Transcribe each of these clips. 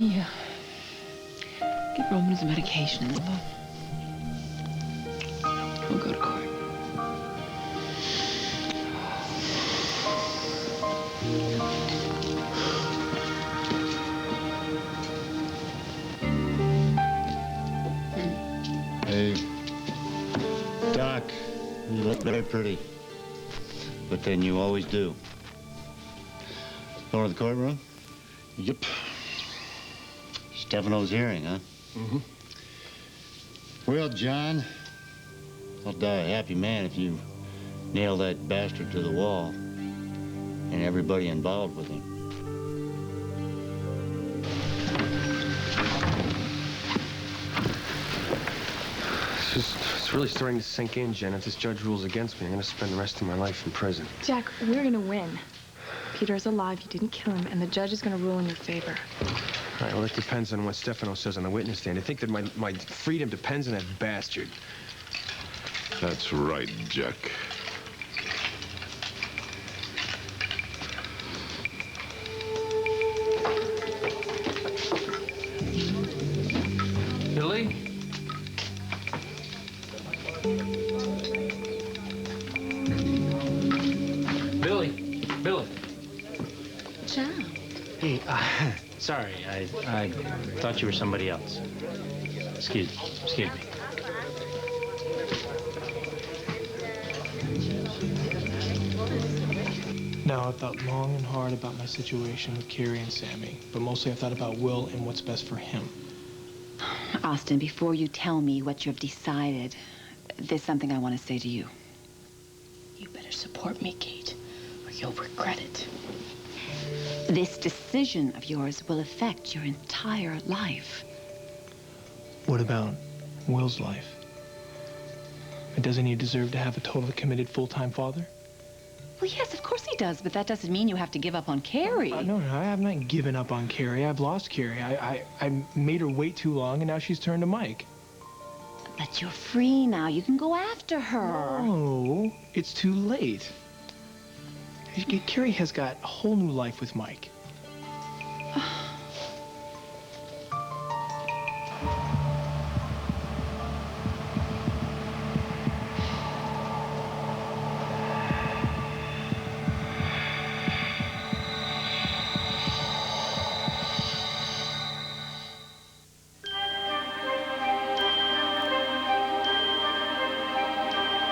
Yeah. Give Roman his medication and then we'll go to court. Hey, Doc, you look very pretty. But then you always do. Going to the courtroom? Yep. Stefano's hearing, huh? Mm-hmm. Well, John, I'll die a happy man if you nail that bastard to the wall and everybody involved with him. It's really starting to sink in, Jen. If this judge rules against me, I'm going to spend the rest of my life in prison. Jack, we're gonna win. Peter's alive, you didn't kill him, and the judge is gonna rule in your favor. All right, well, it depends on what Stefano says on the witness stand. I think that my freedom depends on that bastard. That's right, Jack. Billy? Billy. Jack. Hey, sorry, I thought you were somebody else. Excuse me. Now, I've thought long and hard about my situation with Carrie and Sammy, but mostly I've thought about Will and what's best for him. Austin, before you tell me what you've decided, there's something I want to say to you. You better support me, Kate, or you'll regret it. This decision of yours will affect your entire life. What about Will's life? And doesn't he deserve to have a totally committed full-time father? Well, yes, of course he does, but that doesn't mean you have to give up on Carrie. No, I have not given up on Carrie. I've lost Carrie. I made her wait too long, and now she's turned to Mike. But you're free now. You can go after her. No, it's too late. Carrie has got a whole new life with Mike.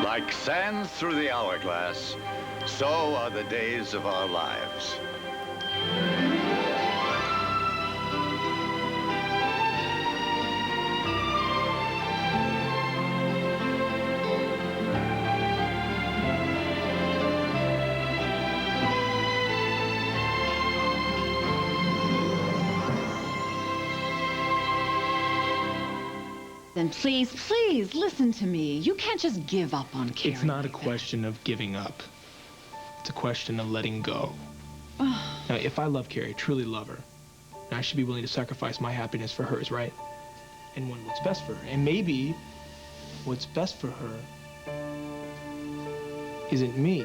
Like sands through the hourglass, so are the days of our lives. Then please listen to me. You can't just give up on Carrie. It's not a question of giving up. It's a question of letting go. Now, if I love Carrie, truly love her, I should be willing to sacrifice my happiness for hers, right? And want what's best for her. And maybe what's best for her isn't me.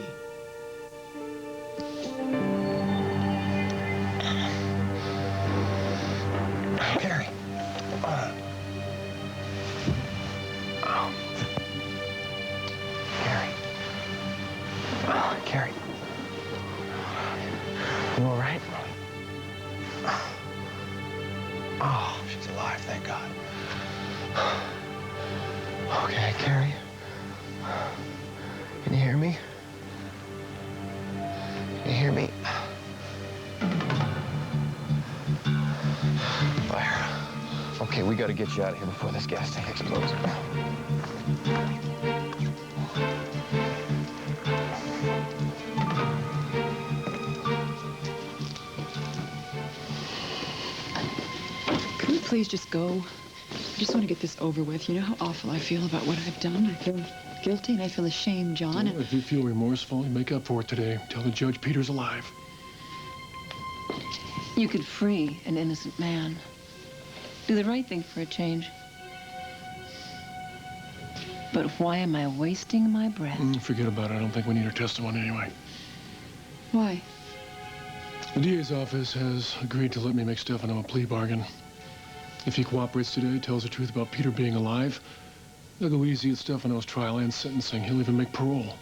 Carrie. Carrie. You all right? Oh, she's alive, thank God. Okay, Carrie. Can you hear me? Can you hear me? Fire. Okay, we gotta get you out of here before this gas tank explodes. Can we please just go? I just want to get this over with. You know how awful I feel about what I've done? I feel guilty and I feel ashamed, John. Well, if you feel remorseful, you make up for it today. Tell the judge Peter's alive. You could free an innocent man. Do the right thing for a change. But why am I wasting my breath? Forget about it. I don't think we need her testimony anyway. Why? The DA's office has agreed to let me make Stefano a plea bargain. If he cooperates today, tells the truth about Peter being alive, they'll go easy at Stefano's trial and sentencing. He'll even make parole.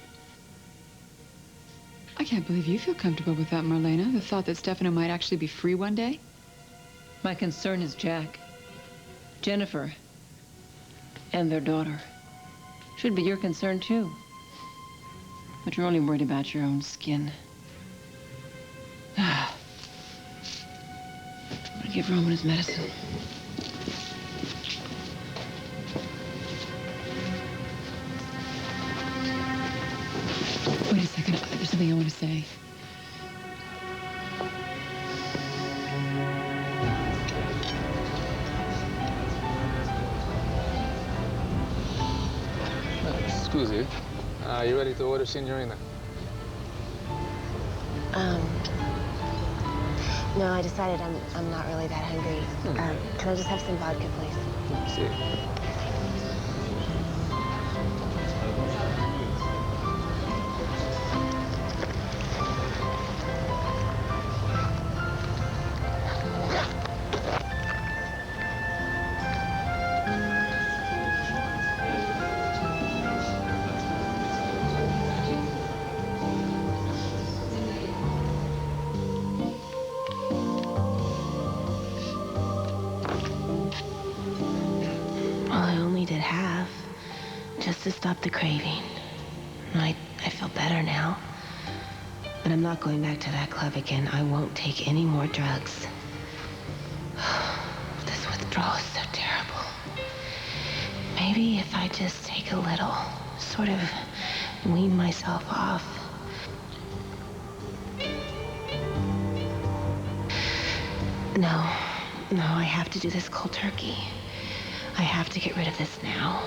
I can't believe you feel comfortable with that, Marlena. The thought that Stefano might actually be free one day. My concern is Jack, Jennifer, and their daughter. Should be your concern, too. But you're only worried about your own skin. I'm gonna give Roman his medicine. Wait a second. There's something I want to say. Scusi, are you ready to order, Signorina? No, I decided I'm not really that hungry. Can I just have some vodka, please? See. Just to stop the craving. I feel better now. But I'm not going back to that club again. I won't take any more drugs. This withdrawal is so terrible. Maybe if I just take a little, sort of wean myself off. No, I have to do this cold turkey. I have to get rid of this now.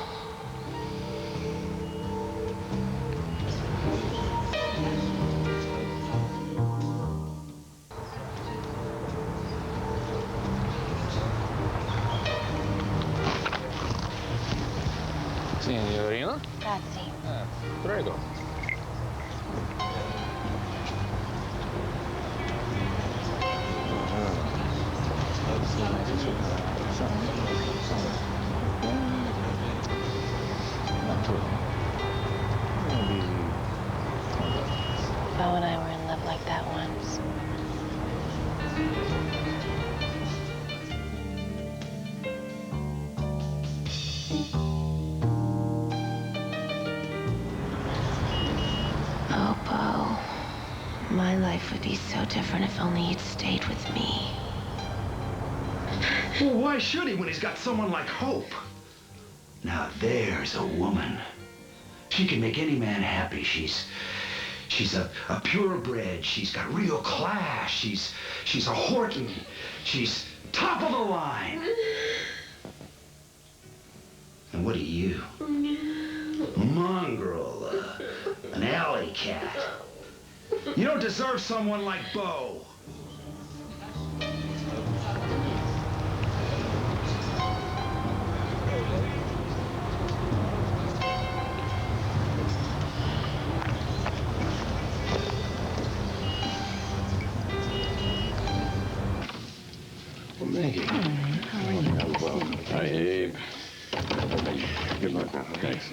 Signorina? Grazie. Prego. Bo and I were in love like that once. Oh, Bo. My life would be so different if only you'd stayed with me. Well, why should he when he's got someone like Hope? Now there's a woman. She can make any man happy. She's a purebred. She's got real class. She's a Horton. She's top of the line. And what are you? Mongrel, an alley cat. You don't deserve someone like Bo. Maggie. How are you? Hi, Abe. Good luck. Thanks.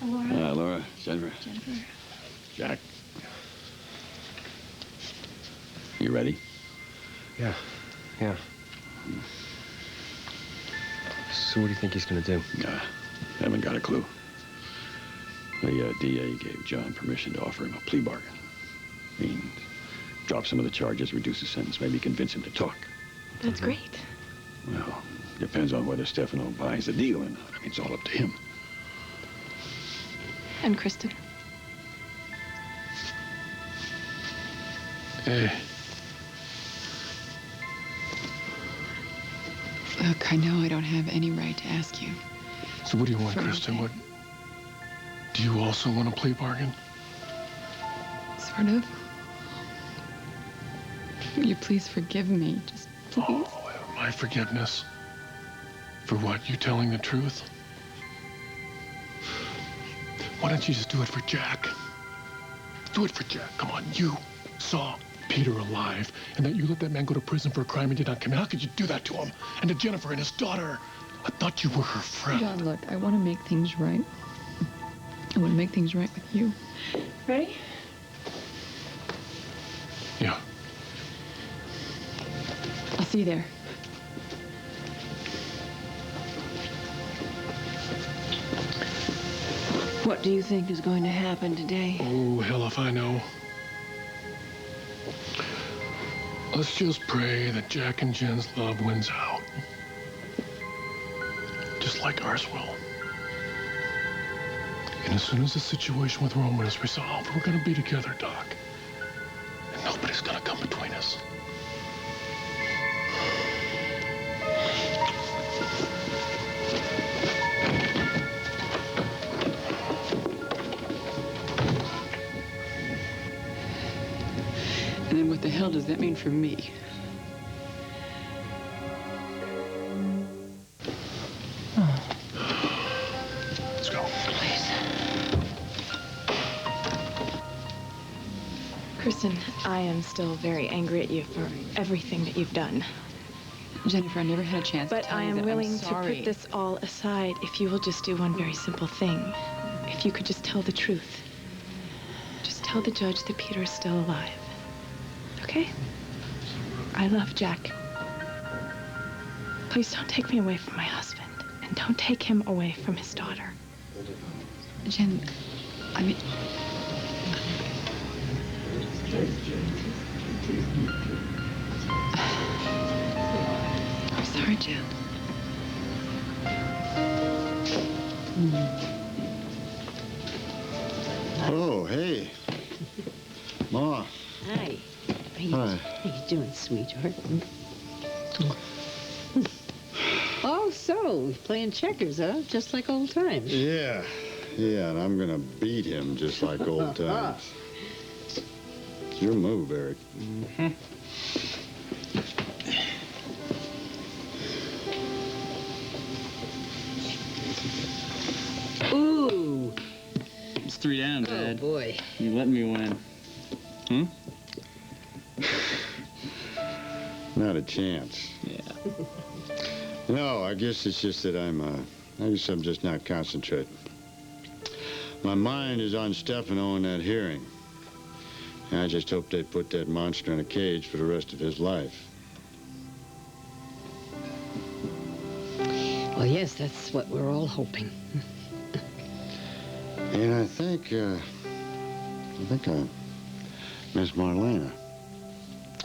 Laura. Laura, Jennifer. Jack. You ready? Yeah. So what do you think he's gonna do? Haven't got a clue. The DA gave John permission to offer him a plea bargain. I mean, drop some of the charges, reduce the sentence, maybe convince him to talk. That's great. Well, depends on whether Stefano buys the deal or not. I mean, it's all up to him. And Kristen? Hey. Look, I know I don't have any right to ask you. So what do you want, Kristen? What? Do you also want a plea bargain? Sort of. Will you please forgive me? Just please. Oh, my forgiveness? For what? You telling the truth? Why don't you just do it for Jack? Do it for Jack. Come on, you saw Peter alive and that you let that man go to prison for a crime he did not commit. How could you do that to him? And to Jennifer and his daughter? I thought you were her friend. John, look, I want to make things right. I want to make things right with you. Ready? Yeah. I'll see you there. What do you think is going to happen today? Oh, hell if I know. Let's just pray that Jack and Jen's love wins out. Just like ours will. And as soon as the situation with Roman is resolved, we're gonna be together, Doc. And nobody's gonna come between us. And then what the hell does that mean for me? Let's go. Kristen, I am still very angry at you for everything that you've done. Jennifer, I never had a chance But to tell I you am that willing I'm to sorry. put this all aside if you will just do one very simple thing. If you could just tell the truth. Just tell the judge that Peter is still alive. Okay? I love Jack. Please don't take me away from my husband. And don't take him away from his daughter. Jen, I mean... I'm sorry, Jen. Oh, hey. Ma. Hi. Hi. How you doing, sweetheart? Oh, so, playing checkers, huh? Just like old times. Yeah. Yeah, and I'm gonna beat him just like old times. It's your move, Eric. Mm-hmm. Ooh. It's 3 down, Dad. Oh, boy. You let me win. Hmm? Not a chance. Yeah. No, I guess it's just that I guess I'm just not concentrating. My mind is on Stefano and that hearing. And I just hope they put that monster in a cage for the rest of his life. Well, yes, that's what we're all hoping. And I think I miss Marlena.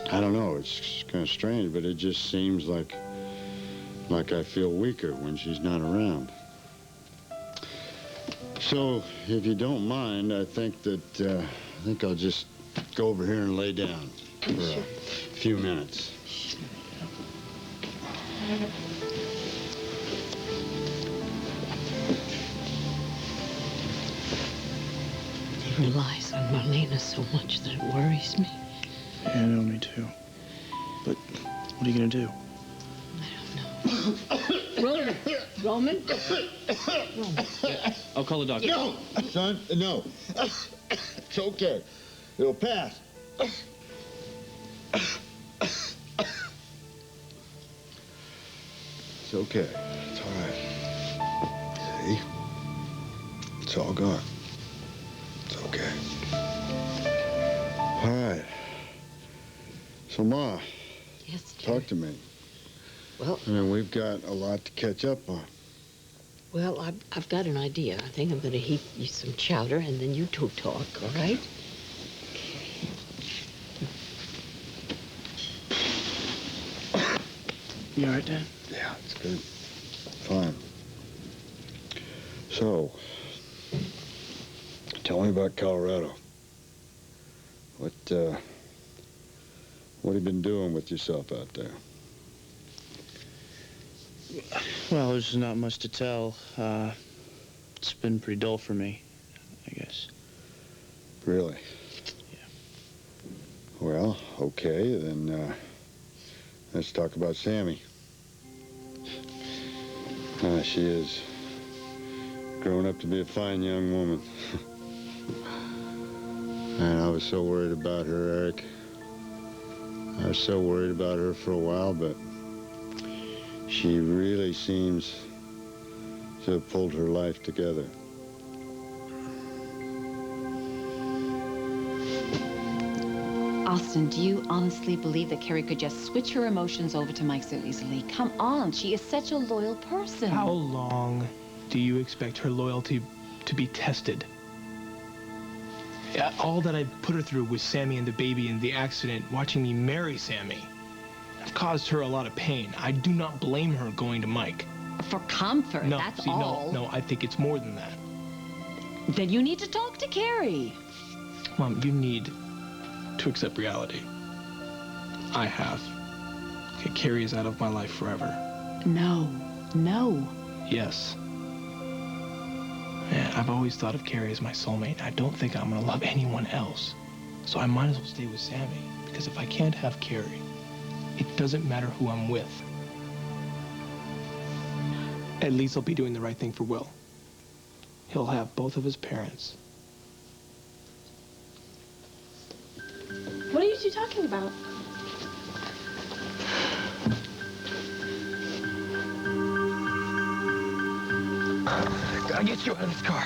I don't know, it's kind of strange, but it just seems like I feel weaker when she's not around. So, if you don't mind, I think I'll just go over here and lay down for a few minutes. He relies on Marlena so much that it worries me. Yeah, I know, me too. But what are you gonna do? Roman! Roman! I'll call the doctor. No, son, no. It's okay. It'll pass. It's okay. It's all right. See? It's all gone. It's okay. All right. So, Ma. Yes, Talk to me. Well, I mean, we've got a lot to catch up on. well, I've got an idea. I think I'm going to heat you some chowder, and then you two talk, all right? You all right, Dad? Yeah, it's good. Fine. So, tell me about Colorado. What have you been doing with yourself out there? Well, there's not much to tell. It's been pretty dull for me, I guess. Really? Yeah. Well, okay, then let's talk about Sammy. She is grown up to be a fine young woman. And I was so worried about her, Eric. I was so worried about her for a while, but she really seems to have pulled her life together. Austin, do you honestly believe that Carrie could just switch her emotions over to Mike so easily? Come on, she is such a loyal person. How long do you expect her loyalty to be tested? Yeah, all that I put her through with Sammy and the baby and the accident, watching me marry Sammy, I've caused her a lot of pain. I do not blame her going to Mike. For comfort, No, that's see, all. no, I think it's more than that. Then you need to talk to Carrie. Mom, you need to accept reality. I have. Okay, Carrie is out of my life forever. No. Yes. Man, I've always thought of Carrie as my soulmate. I don't think I'm gonna love anyone else. So I might as well stay with Sammy, because if I can't have Carrie, it doesn't matter who I'm with. At least I'll be doing the right thing for Will. He'll have both of his parents. What are you two talking about? Gotta get you out of this car.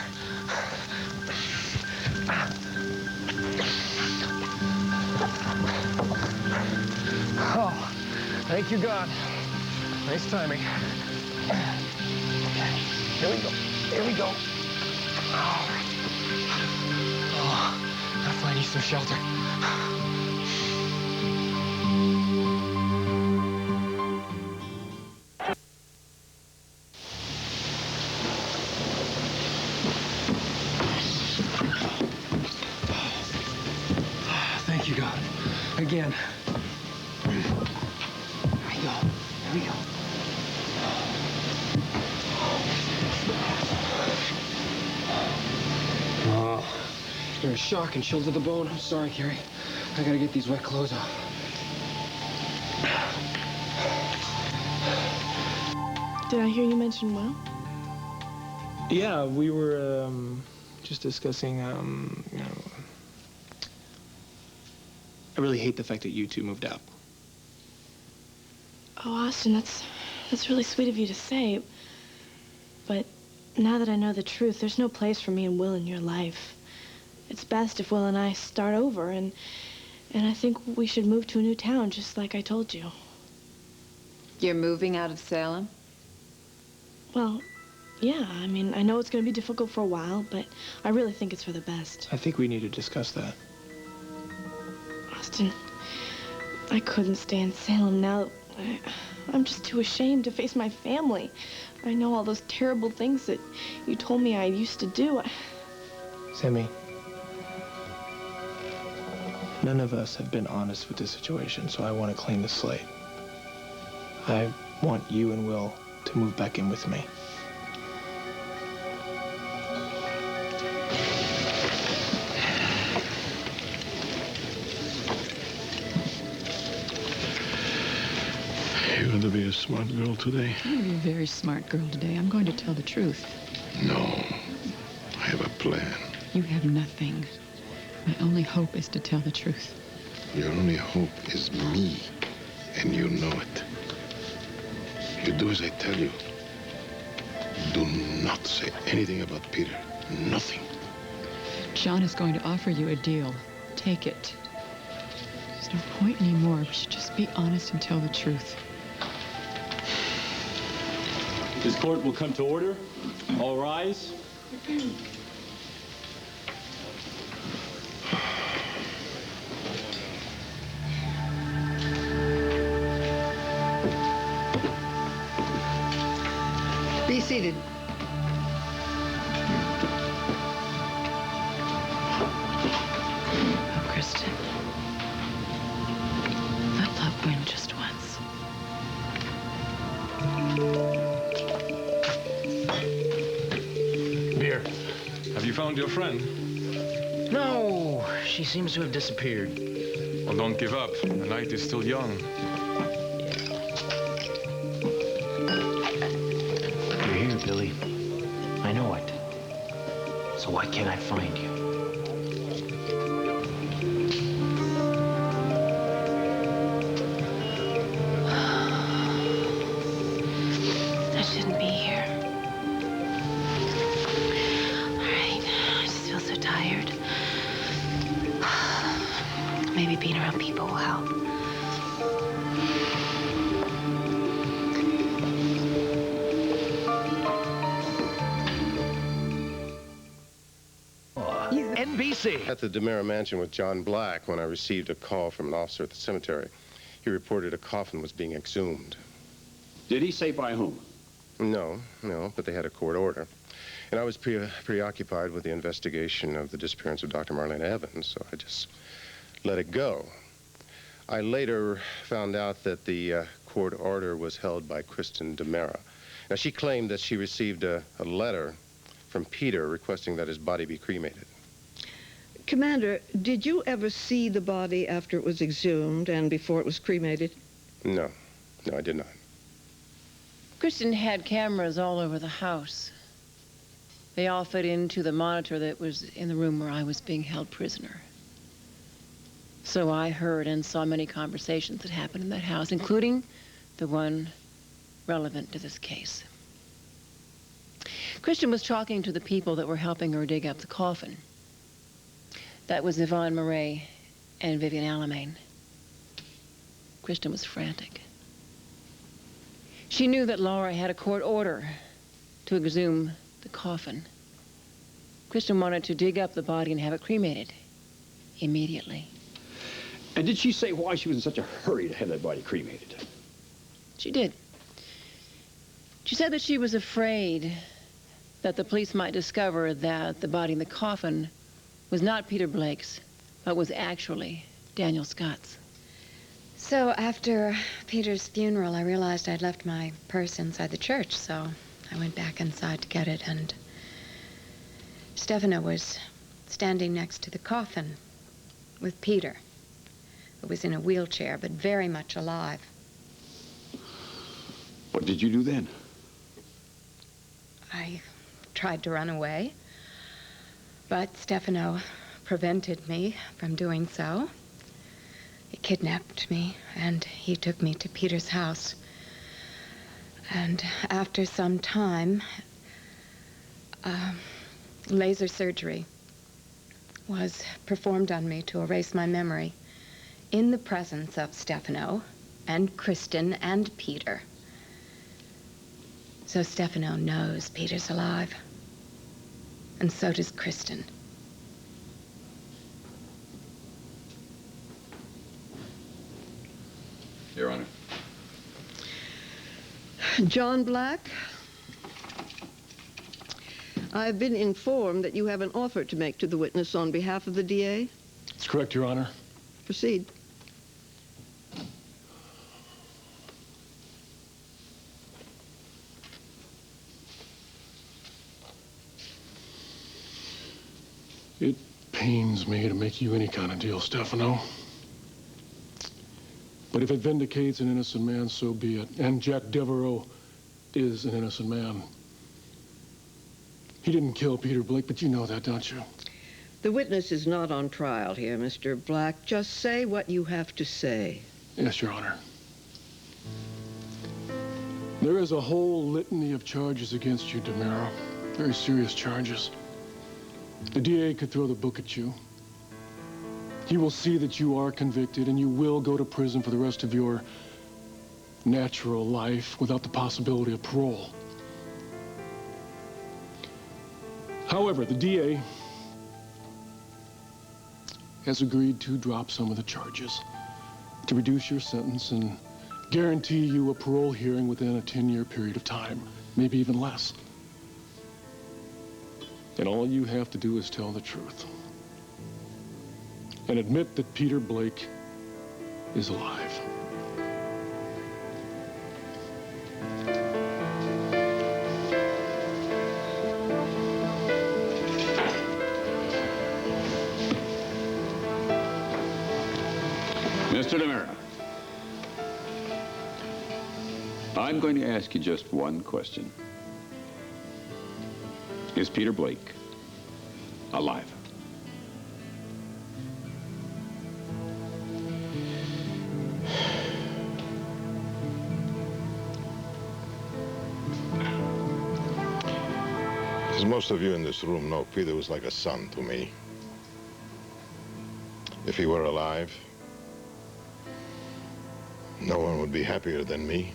Oh, thank you, God. Nice timing. Okay, here we go. Here we go. Oh, definitely need some shelter. Thank you, God. Again. There we go. There we go. Oh, you're in shock and chilled to the bone. I'm sorry, Carrie. I gotta get these wet clothes off. Did I hear you mention Will? Yeah, we were just discussing, you know, I really hate the fact that you two moved out. Oh, Austin, that's really sweet of you to say. But now that I know the truth, there's no place for me and Will in your life. It's best if Will and I start over, and I think we should move to a new town, just like I told you. You're moving out of Salem? Well, yeah, I mean, I know it's going to be difficult for a while, but I really think it's for the best. I think we need to discuss that. Austin, I couldn't stay in Salem now. I'm just too ashamed to face my family. I know all those terrible things that you told me I used to do. Sammy, none of us have been honest with this situation, so I want to clean the slate. I want you and Will to move back in with me. You're going to be a smart girl today? I'm going to be a very smart girl today. I'm going to tell the truth. No. I have a plan. You have nothing. My only hope is to tell the truth. Your only hope is me, and you know it. You do as I tell you. Do not say anything about Peter. Nothing. John is going to offer you a deal. Take it. There's no point anymore. We should just be honest and tell the truth. This court will come to order. All rise. Be seated. Oh, Kristen. Let love win just once. Beer, have you found your friend? No, she seems to have disappeared. Well, don't give up. The night is still young. You're here, Billy. I know it. So why can't I find you? around people will help. NBC. At the DeMera Mansion with John Black when I received a call from an officer at the cemetery. He reported a coffin was being exhumed. Did he say by whom? No, but they had a court order. And I was preoccupied with the investigation of the disappearance of Dr. Marlene Evans, so I just let it go. I later found out that the court order was held by Kristen DeMera. Now, she claimed that she received a letter from Peter requesting that his body be cremated. Commander, did you ever see the body after it was exhumed and before it was cremated? No, I did not. Kristen had cameras all over the house. They all fit into the monitor that was in the room where I was being held prisoner. So I heard and saw many conversations that happened in that house, including the one relevant to this case. Kristen was talking to the people that were helping her dig up the coffin. That was Yvonne Murray and Vivian Alamain. Kristen was frantic. She knew that Laura had a court order to exhume the coffin. Kristen wanted to dig up the body and have it cremated immediately. And did she say why she was in such a hurry to have that body cremated? She did. She said that she was afraid that the police might discover that the body in the coffin was not Peter Blake's, but was actually Daniel Scott's. So after Peter's funeral, I realized I'd left my purse inside the church, so I went back inside to get it, and Stefano was standing next to the coffin with Peter, who was in a wheelchair, but very much alive. What did you do then? I tried to run away, but Stefano prevented me from doing so. He kidnapped me, and he took me to Peter's house. And after some time, laser surgery was performed on me to erase my memory in the presence of Stefano and Kristen and Peter. So Stefano knows Peter's alive. And so does Kristen. Your Honor. John Black, I've been informed that you have an offer to make to the witness on behalf of the DA. That's correct, Your Honor. Proceed. It pains me to make you any kind of deal, Stefano. But if it vindicates an innocent man, so be it. And Jack Devereaux is an innocent man. He didn't kill Peter Blake, but you know that, don't you? The witness is not on trial here, Mr. Black. Just say what you have to say. Yes, Your Honor. There is a whole litany of charges against you, DeMera. Very serious charges. The DA could throw the book at you. He will see that you are convicted, and you will go to prison for the rest of your natural life without the possibility of parole. However, the DA has agreed to drop some of the charges, to reduce your sentence and guarantee you a parole hearing within a 10-year period of time, maybe even less. And all you have to do is tell the truth and admit that Peter Blake is alive. Mr. DeMera, I'm going to ask you just one question. Is Peter Blake alive? As most of you in this room know, Peter was like a son to me. If he were alive, No one would be happier than me.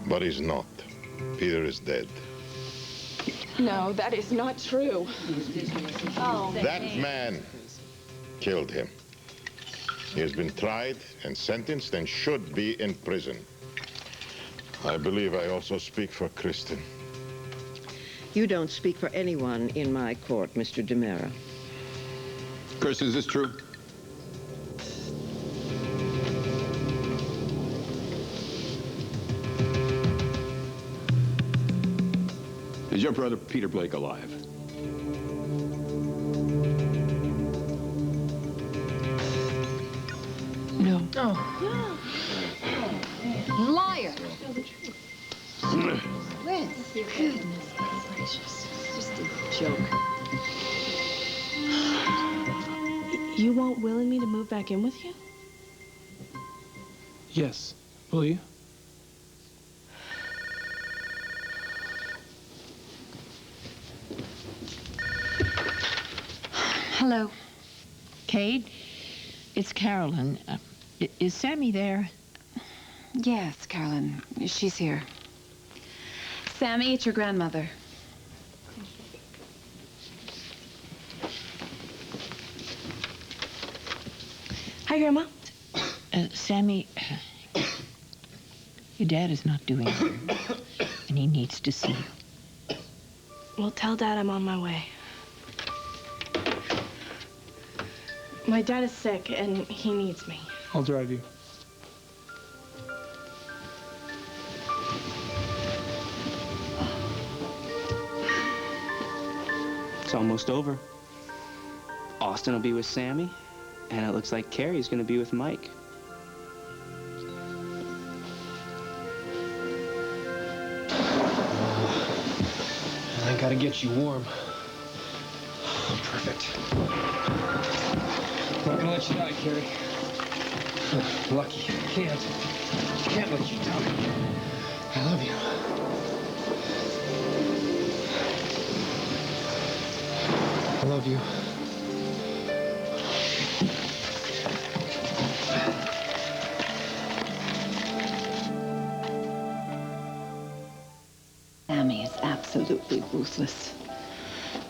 But he's not. Peter is dead. No, that is not true. Oh, That man killed him. He has been tried and sentenced and should be in prison. I believe I also speak for Kristen. You don't speak for anyone in my court, Mr. DiMera. Kristen, is this true? Is your brother Peter Blake alive? No. Oh. Liar. Liz, goodness gracious. It's just a joke. You won't willing me to move back in with you? Yes. Will you? Hello. Kate? It's Carolyn. Is Sammy there? Yes, Carolyn. She's here. Sammy, it's your grandmother. Hi, Grandma. Sammy, your dad is not doing good, and he needs to see you. Well, tell Dad I'm on my way. My dad is sick, and he needs me. I'll drive you. It's almost over. Austin will be with Sammy, and it looks like Carrie's gonna be with Mike. I gotta get you warm. Perfect. I'm not gonna let you die, Carrie. Lucky. Can't let you die. I love you. I love you. Sammy is absolutely ruthless.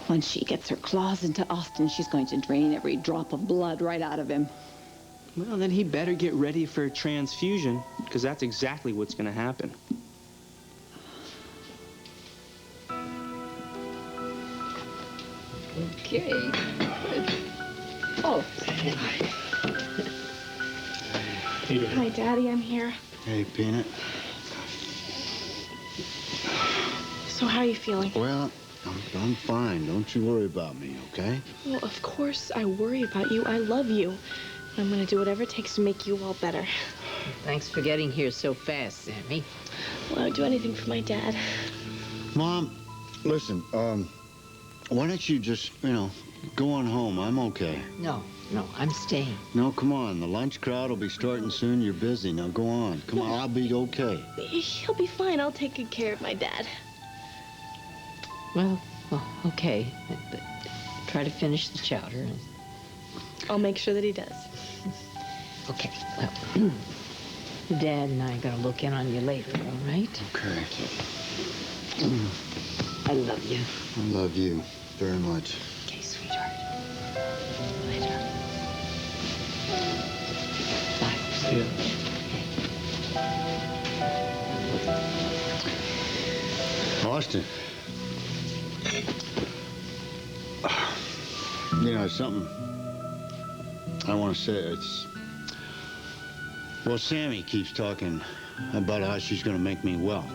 Once she gets her claws into Austin, she's going to drain every drop of blood right out of him. Well, then he better get ready for a transfusion, because that's exactly what's gonna happen. Okay. Oh. Hi, Daddy, I'm here. Hey, Peanut. So how are you feeling? Well, I'm fine. Don't you worry about me, okay? Well, of course I worry about you. I love you. I'm gonna do whatever it takes to make you all better. Thanks for getting here so fast, Sammy. Well, I would do anything for my dad. Mom, listen, why don't you just, go on home? I'm okay. No, I'm staying. No, come on. The lunch crowd will be starting soon. You're busy. Now, go on. Come on, I'll be okay. He'll be fine. I'll take good care of my dad. Well, okay. But try to finish the chowder. I'll make sure that he does. Okay, well, Dad and I are going to look in on you later, all right? Okay. I love you. I love you very much. Okay, sweetheart. Later. Bye. See ya. Austin. Something I want to say. Well, Sammy keeps talking about how she's going to make me well.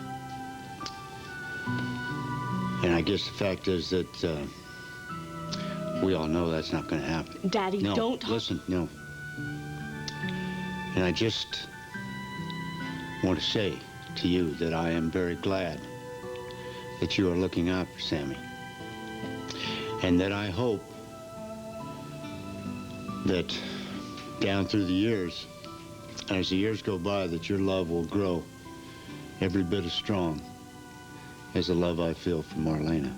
And I guess the fact is that we all know that's not going to happen. Daddy, no, don't talk. Listen, no. And I just want to say to you that I am very glad that you are looking out for Sammy. And that I hope that down through the years, as the years go by, that your love will grow every bit as strong as the love I feel for Marlena.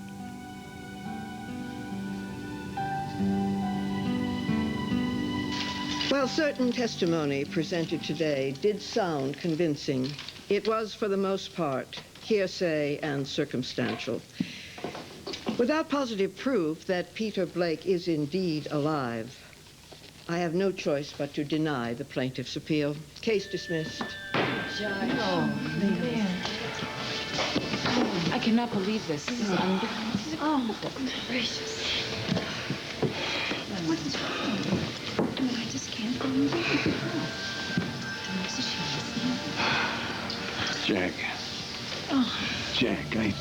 While certain testimony presented today did sound convincing, it was, for the most part, hearsay and circumstantial. Without positive proof that Peter Blake is indeed alive, I have no choice but to deny the plaintiff's appeal. Case dismissed. Judge. Oh, man. I cannot believe this. This is unbelievable. Oh, gracious. What is wrong? I just can't believe it. Jack. Oh. Jack, I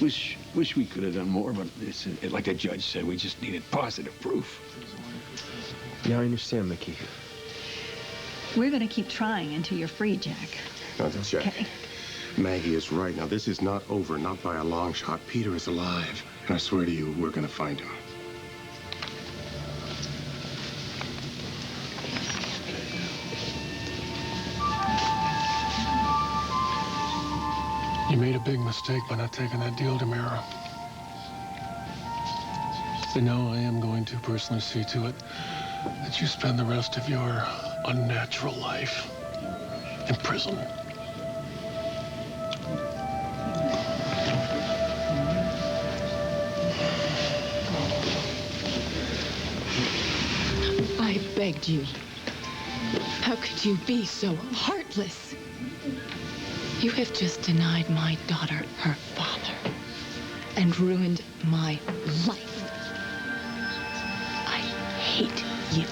wish we could have done more, but it's, like the judge said, we just needed positive proof. Yeah, I understand, Mickey. We're going to keep trying until you're free, Jack. No, Jack. Okay. Maggie is right. Now, this is not over, not by a long shot. Peter is alive. And I swear to you, we're going to find him. You made a big mistake by not taking that deal, DiMera. You know, I am going to personally see to it that you spend the rest of your unnatural life in prison. I begged you. How could you be so heartless? You have just denied my daughter her father and ruined my life. I hate you.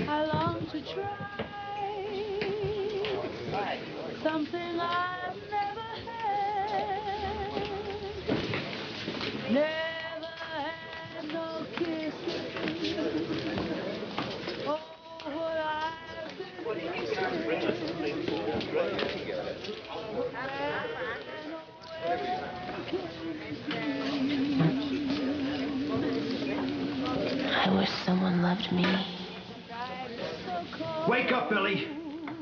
I long to try something I've never had. Never had no kisses. Oh, what I've been I wish someone loved me. Wake up, Billy.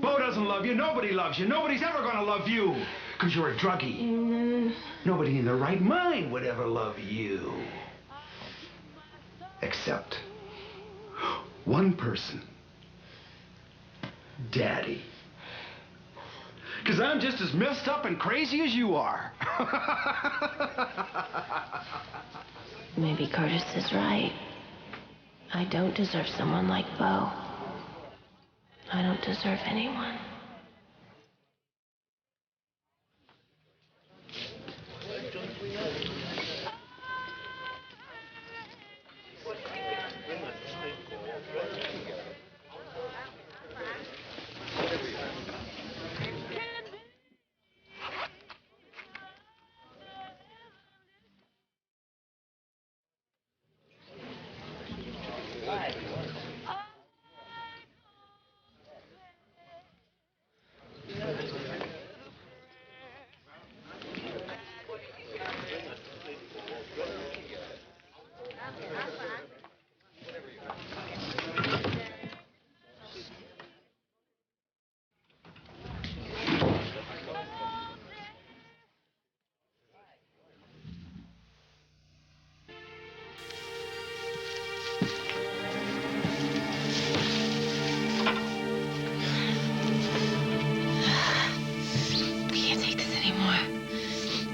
Bo doesn't love you. Nobody loves you. Nobody's ever going to love you. Because you're a druggie. Nobody in their right mind would ever love you. Except one person. Daddy. Because I'm just as messed up and crazy as you are. Maybe Curtis is right. I don't deserve someone like Bo. I don't deserve anyone.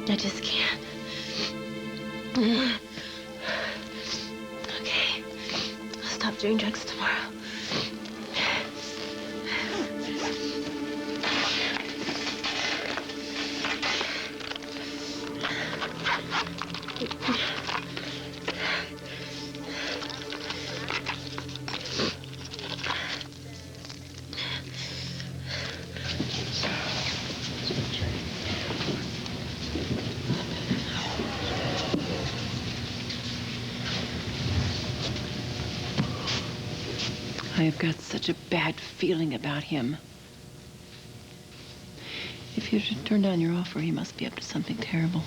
I just can't. Okay. I'll stop doing drugs tomorrow. I have got such a bad feeling about him. If you should turn down your offer, he must be up to something terrible.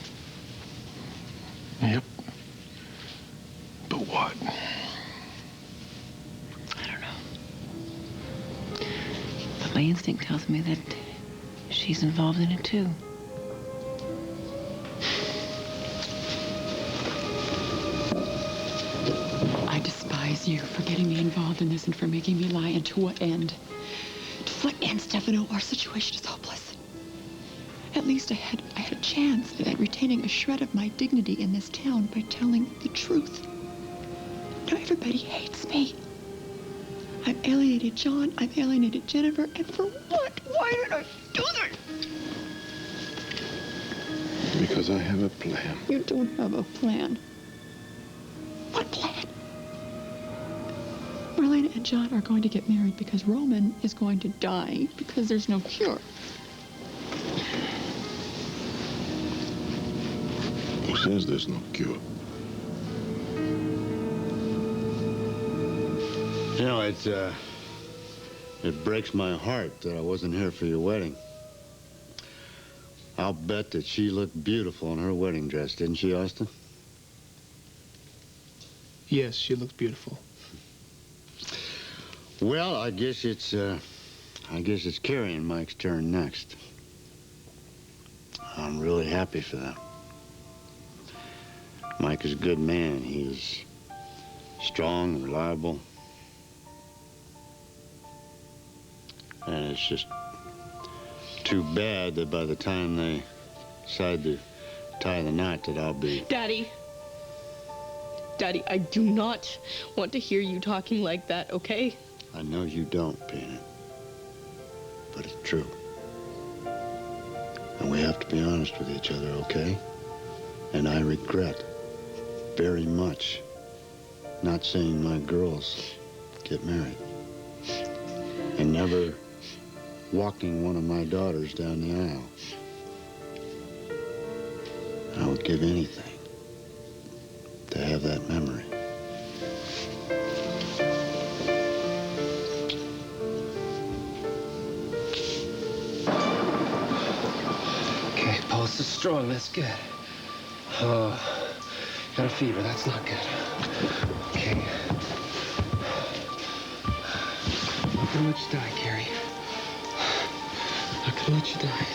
Yep. But what? I don't know. instinct tells me that she's involved in it too. I despise you for getting me involved in this and for making me lie. And to what end? To what end, Stefano? Our situation is hopeless. At least I had a chance at retaining a shred of my dignity in this town by telling the truth. Now everybody hates me. I've alienated John, I've alienated Jennifer, and for what? Why did I do that? Because I have a plan. You don't have a plan. What plan? Marlena and John are going to get married because Roman is going to die because there's no cure. Who says there's no cure? You know, it breaks my heart that I wasn't here for your wedding. I'll bet that she looked beautiful in her wedding dress, didn't she, Austin? Yes, she looks beautiful. Well, I guess it's Carrie and Mike's turn next. I'm really happy for them. Mike is a good man. He's strong, reliable. And it's just too bad that by the time they decide to tie the knot that I'll be... Daddy, I do not want to hear you talking like that, okay? I know you don't, Peanut. But it's true. And we have to be honest with each other, okay? And I regret very much not seeing my girls get married. And never walking one of my daughters down the aisle. I would give anything to have that memory. Okay, pulse is strong. That's good. Oh, got a fever. That's not good. Okay. I'm not gonna let you die, Carrie. Not gonna let you die.